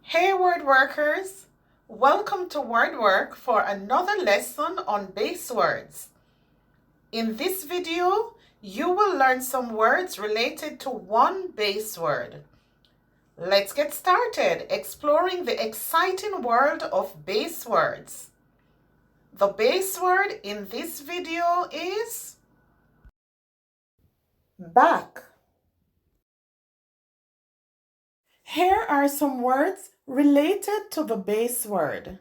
Hey word workers, welcome to WordWork for another lesson on base words. In this video, you will learn some words related to one base word. Let's get started exploring the exciting world of base words. The base word in this video is back. Here are some words related to the base word.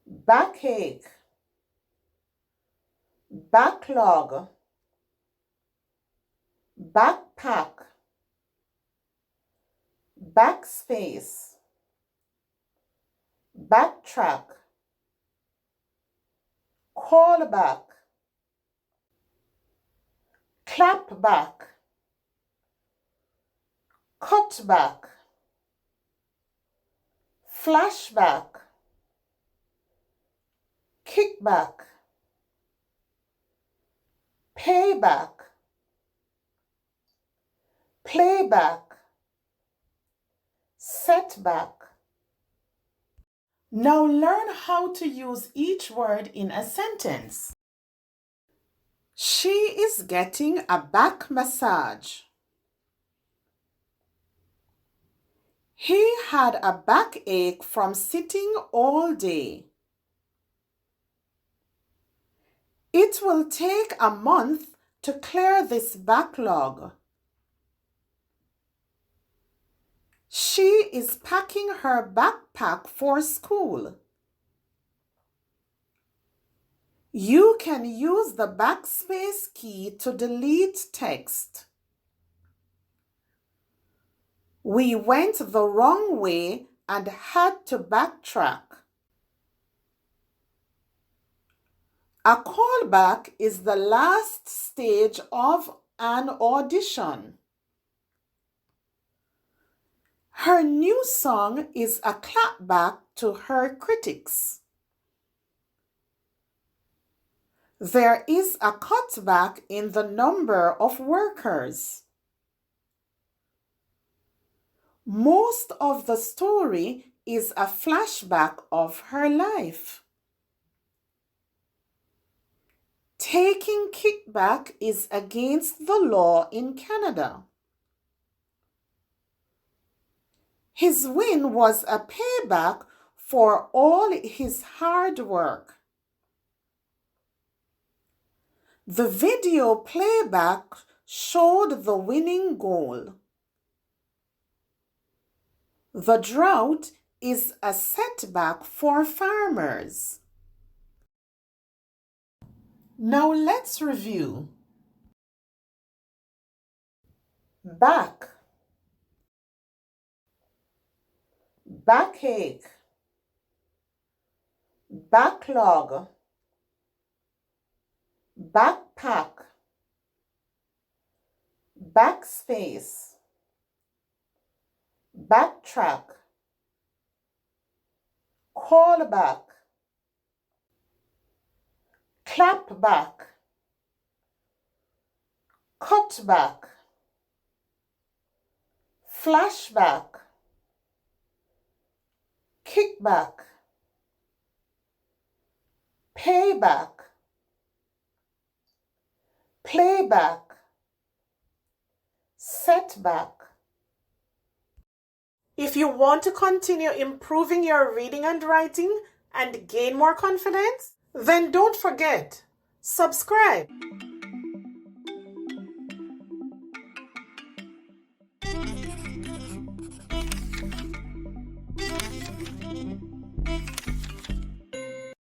Backache, backlog, backpack, backspace, backtrack, callback, clapback, cutback, flashback, kickback, payback, playback, setback. Now learn how to use each word in a sentence. She is getting a back massage. He had a backache from sitting all day. It will take a month to clear this backlog. She is packing her backpack for school. You can use the backspace key to delete text. We went the wrong way and had to backtrack. A callback is the last stage of an audition. Her new song is a clapback to her critics. There is a cutback in the number of workers. Most of the story is a flashback of her life. Taking kickback is against the law in Canada. His win was a payback for all his hard work. The video playback showed the winning goal. The drought is a setback for farmers. Now let's review. Back, backache, backlog, backpack, backspace, backtrack, callback, clapback, cutback, flashback, kickback, payback, playback, setback. If you want to continue improving your reading and writing and gain more confidence, then don't forget, subscribe.